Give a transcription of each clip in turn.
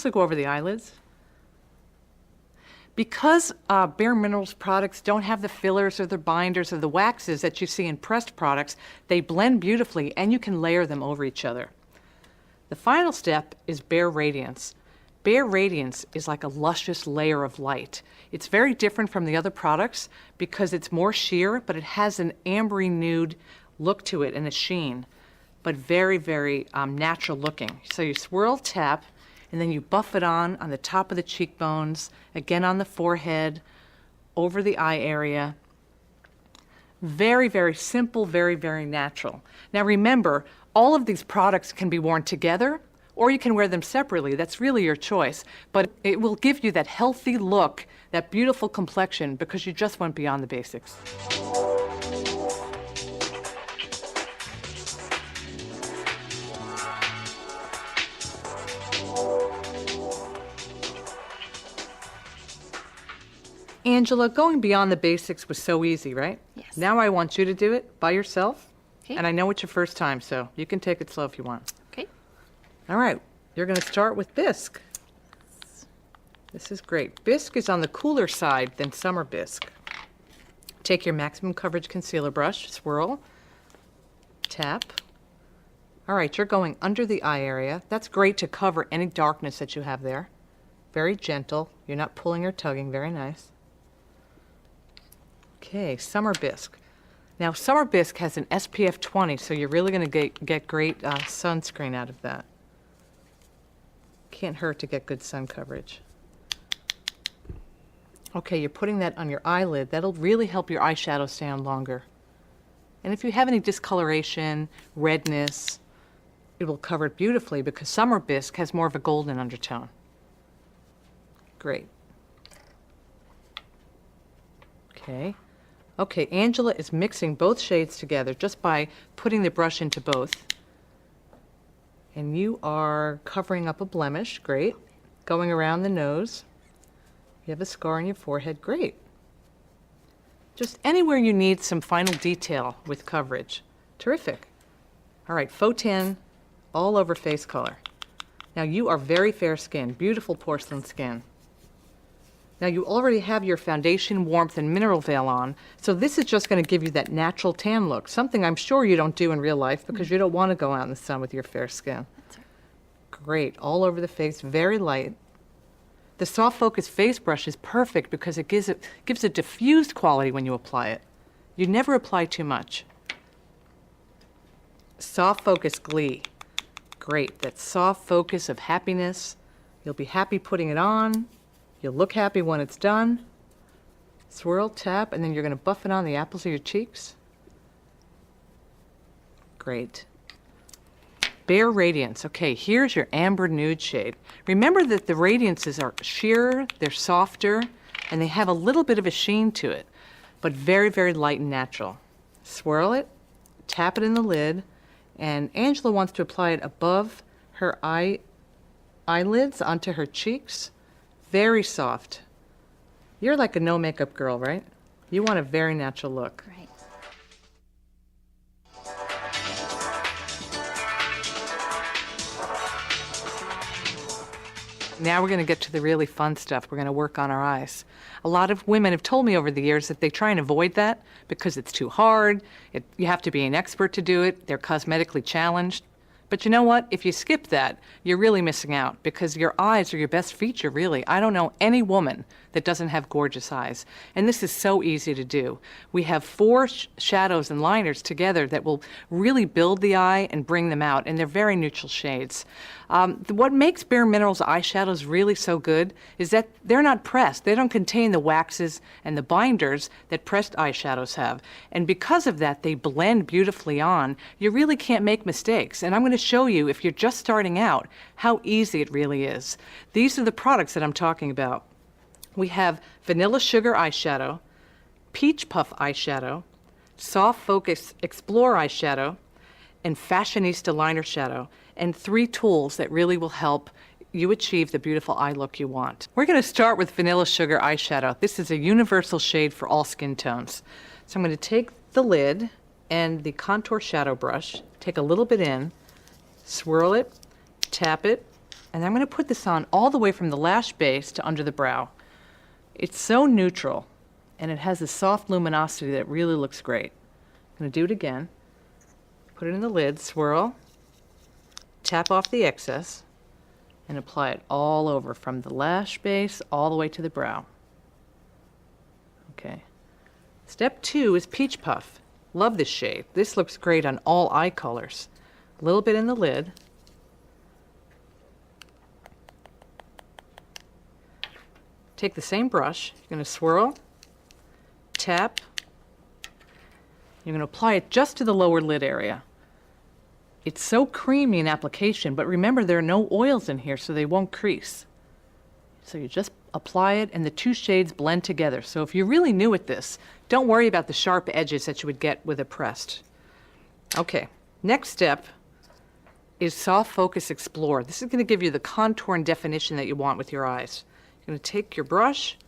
Also go over the eyelids. Because Bare Minerals products don't have the fillers or the binders or the waxes that you see in pressed products, they blend beautifully and you can layer them over each other. The final step is Bare Radiance. Bare Radiance is like a luscious layer of light. It's very different from the other products because it's more sheer, but it has an ambery nude look to it and a sheen, but very, very natural looking. So you swirl, tap, and then you buff it on the top of the cheekbones, again on the forehead, over the eye area. Very, very simple, very, very natural. Now remember, all of these products can be worn together, or you can wear them separately. That's really your choice. But it will give you that healthy look, that beautiful complexion, because you just went beyond the basics. Angela, going beyond the basics was so easy, right? Yes. Now I want you to do it by yourself. Okay. And I know it's your first time, so you can take it slow if you want. Okay. All right. You're going to start with bisque. This is great. Bisque is on the cooler side than summer bisque. Take your maximum coverage concealer brush, swirl, tap. All right, you're going under the eye area. That's great to cover any darkness that you have there. Very gentle. You're not pulling or tugging. Very nice. Okay, summer bisque. Now, summer bisque has an SPF 20, so you're really going to get great sunscreen out of that. Can't hurt to get good sun coverage. Okay, you're putting that on your eyelid. That'll really help your eyeshadow stay on longer. And if you have any discoloration, redness, it will cover it beautifully because summer bisque has more of a golden undertone. Great. Okay. Okay, Angela is mixing both shades together just by putting the brush into both. And you are covering up a blemish, great. Going around the nose. You have a scar on your forehead, great. Just anywhere you need some final detail with coverage. Terrific. All right, faux tan all over face color. Now you are very fair skin, beautiful porcelain skin. Now you already have your foundation, warmth, and mineral veil on, so this is just going to give you that natural tan look, something I'm sure you don't do in real life because you don't want to go out in the sun with your fair skin. That's right. Great, all over the face, very light. The soft focus face brush is perfect because it gives a diffused quality when you apply it. You never apply too much. Soft focus glee. Great, that soft focus of happiness. You'll be happy putting it on. You'll look happy when it's done. Swirl, tap, and then you're going to buff it on the apples of your cheeks. Great. Bare Radiance. Okay, here's your amber nude shade. Remember that the radiances are sheerer, they're softer, and they have a little bit of a sheen to it, but very, very light and natural. Swirl it, tap it in the lid, and Angela wants to apply it above her eyelids onto her cheeks. Very soft. You're like a no makeup girl, right? You want a very natural look. Right. Now we're going to get to the really fun stuff. We're going to work on our eyes. A lot of women have told me over the years that they try and avoid that because it's too hard. You have to be an expert to do it. They're cosmetically challenged. But you know what? If you skip that, you're really missing out because your eyes are your best feature, really. I don't know any woman that doesn't have gorgeous eyes. And this is so easy to do. We have 4 shadows and liners together that will really build the eye and bring them out, and they're very neutral shades. What makes Bare Minerals eyeshadows really so good is that they're not pressed. They don't contain the waxes and the binders that pressed eyeshadows have. And because of that, they blend beautifully on. You really can't make mistakes. And I'm going to show you, if you're just starting out, how easy it really is. These are the products that I'm talking about. We have Vanilla Sugar eyeshadow, Peach Puff eyeshadow, Soft Focus Explore eyeshadow, and Fashionista liner shadow, and 3 tools that really will help you achieve the beautiful eye look you want. We're going to start with Vanilla Sugar eyeshadow. This is a universal shade for all skin tones. So I'm going to take the lid and the contour shadow brush, take a little bit in, swirl it, tap it, And I'm going to put this on all the way from the lash base to under the brow. It's so neutral, and it has a soft luminosity that really looks great. I'm going to do it again. Put it in the lid, swirl, tap off the excess, and apply it all over from the lash base all the way to the brow. Okay. Step 2 is Peach Puff. Love this shade. This looks great on all eye colors. A little bit in the lid. Take the same brush, you're going to swirl, tap, you're going to apply it just to the lower lid area. It's so creamy in application, but remember there are no oils in here, so they won't crease. So you just apply it and the two shades blend together. So if you're really new at this, don't worry about the sharp edges that you would get with a pressed. Okay, next step is Soft Focus Explore. This is going to give you the contour and definition that you want with your eyes. You're going to take your brush,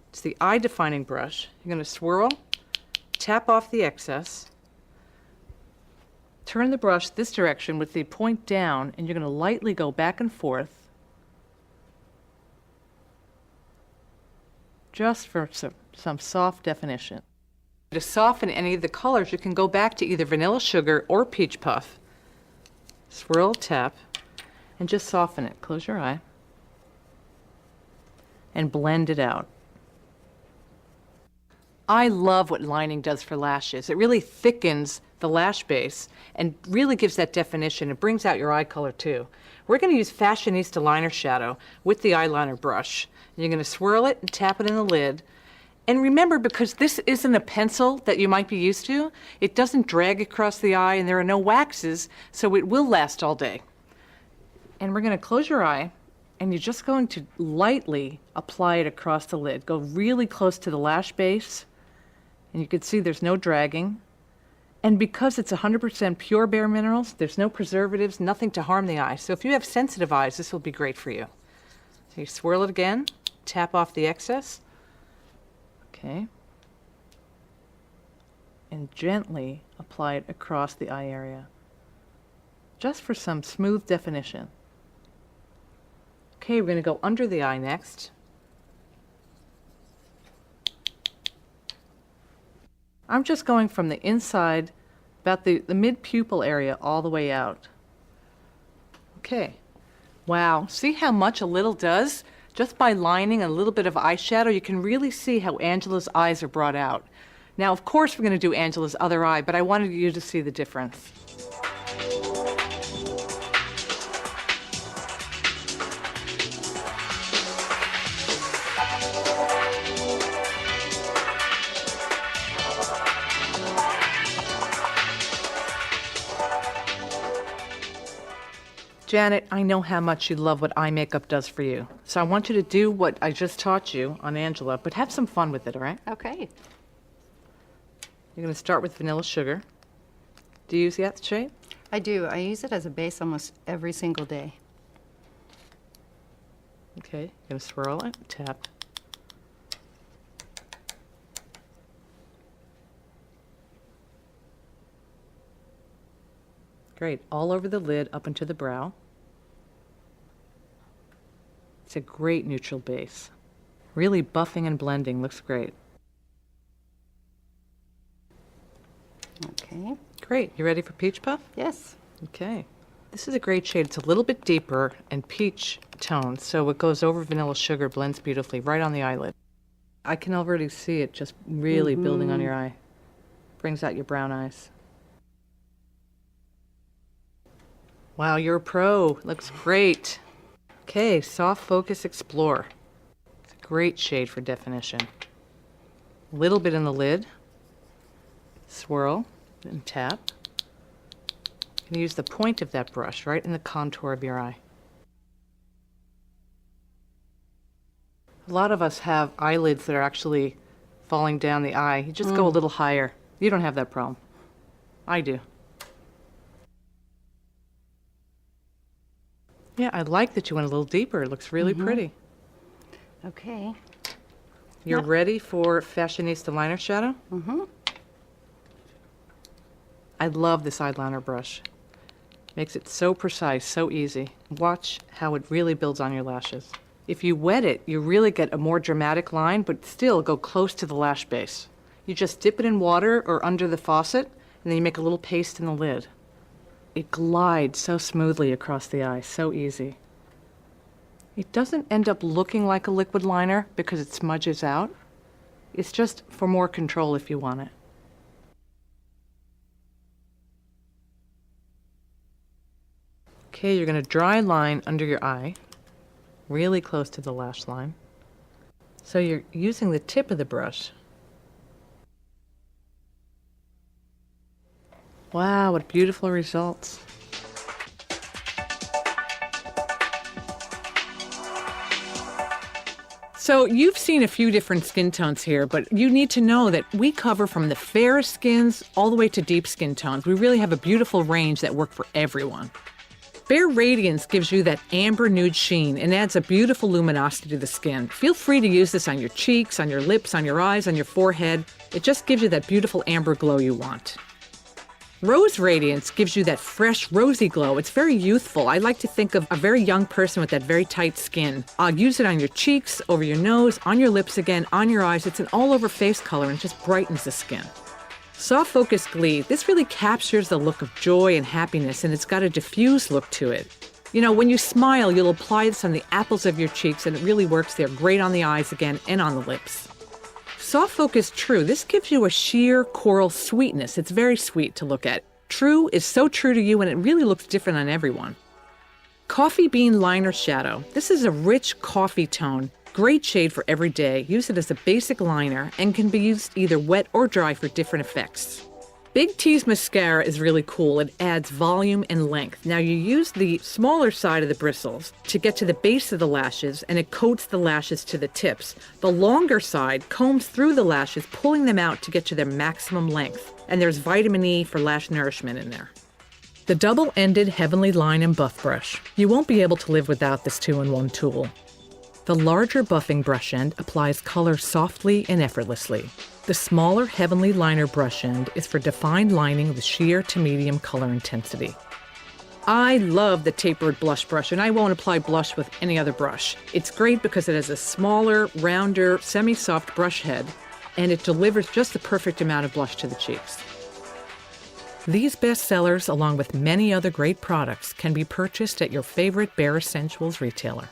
it's the eye defining brush, you're going to swirl, tap off the excess, turn the brush this direction with the point down, and you're going to lightly go back and forth just for some soft definition. To soften any of the colors, you can go back to either Vanilla Sugar or Peach Puff. Swirl, tap, and just soften it. Close your eye and blend it out. I love what lining does for lashes. It really thickens the lash base and really gives that definition. It brings out your eye color too. We're going to use Fashionista liner shadow with the eyeliner brush. You're going to swirl it and tap it in the lid. And remember, because this isn't a pencil that you might be used to, it doesn't drag across the eye and there are no waxes, so it will last all day. And we're going to close your eye, and you're just going to lightly apply it across the lid. Go really close to the lash base, and you can see there's no dragging. And because it's 100% pure bare minerals, there's no preservatives, nothing to harm the eye. So if you have sensitive eyes, this will be great for you. So you swirl it again, tap off the excess. Okay. And gently apply it across the eye area, just for some smooth definition. Okay, we're going to go under the eye next. I'm just going from the inside, about the mid-pupil area, all the way out. Okay. Wow, see how much a little does? Just by lining a little bit of eyeshadow, you can really see how Angela's eyes are brought out. Now, of course, we're going to do Angela's other eye, but I wanted you to see the difference. Janet, I know how much you love what eye makeup does for you. So I want you to do what I just taught you on Angela, but have some fun with it, all right? Okay. You're going to start with Vanilla Sugar. Do you use that shade? I do. I use it as a base almost every single day. Okay, you're going to swirl it, tap. Great, all over the lid, up into the brow. It's a great neutral base. Really buffing and blending, looks great. Okay. Great, you ready for Peach Puff? Yes. Okay. This is a great shade. It's a little bit deeper and peach tone, so it goes over Vanilla Sugar, blends beautifully right on the eyelid. I can already see it just really building on your eye. Brings out your brown eyes. Wow, you're a pro. Looks great. Okay, Soft Focus Explore. It's a great shade for definition. A little bit in the lid. Swirl and tap. You can use the point of that brush right in the contour of your eye. A lot of us have eyelids that are actually falling down the eye. You just go a little higher. You don't have that problem. I do. Yeah, I like that you went a little deeper. It looks really pretty. Okay. You're ready for Fashionista liner shadow? I love this eyeliner brush. Makes it so precise, so easy. Watch how it really builds on your lashes. If you wet it, you really get a more dramatic line, but still go close to the lash base. You just dip it in water or under the faucet, and then you make a little paste in the lid. It glides so smoothly across the eye, so easy. It doesn't end up looking like a liquid liner because it smudges out. It's just for more control if you want it. Okay, you're going to dry line under your eye, really close to the lash line. So you're using the tip of the brush. Wow, what beautiful results. So you've seen a few different skin tones here, but you need to know that we cover from the fairest skins all the way to deep skin tones. We really have a beautiful range that work for everyone. Bare Radiance gives you that amber nude sheen and adds a beautiful luminosity to the skin. Feel free to use this on your cheeks, on your lips, on your eyes, on your forehead. It just gives you that beautiful amber glow you want. Rose Radiance gives you that fresh, rosy glow. It's very youthful. I like to think of a very young person with that very tight skin. I'll use it on your cheeks, over your nose, on your lips again, on your eyes. It's an all-over face color and just brightens the skin. Soft Focus Glee, this really captures the look of joy and happiness, and it's got a diffused look to it. You know, when you smile, you'll apply this on the apples of your cheeks, and it really works there great on the eyes again and on the lips. Soft Focus True, this gives you a sheer coral sweetness. It's very sweet to look at. True is so true to you, and it really looks different on everyone. Coffee Bean Liner Shadow. This is a rich coffee tone. Great shade for every day. Use it as a basic liner and can be used either wet or dry for different effects. Big T's Mascara is really cool. It adds volume and length. Now you use the smaller side of the bristles to get to the base of the lashes, and it coats the lashes to the tips. The longer side combs through the lashes, pulling them out to get to their maximum length. And there's vitamin E for lash nourishment in there. The double-ended Heavenly Line and Buff Brush. You won't be able to live without this two-in-one tool. The larger buffing brush end applies color softly and effortlessly. The smaller Heavenly Liner brush end is for defined lining with sheer to medium color intensity. I love the tapered blush brush, and I won't apply blush with any other brush. It's great because it has a smaller, rounder, semi-soft brush head, and it delivers just the perfect amount of blush to the cheeks. These bestsellers, along with many other great products, can be purchased at your favorite Bare Essentials retailer.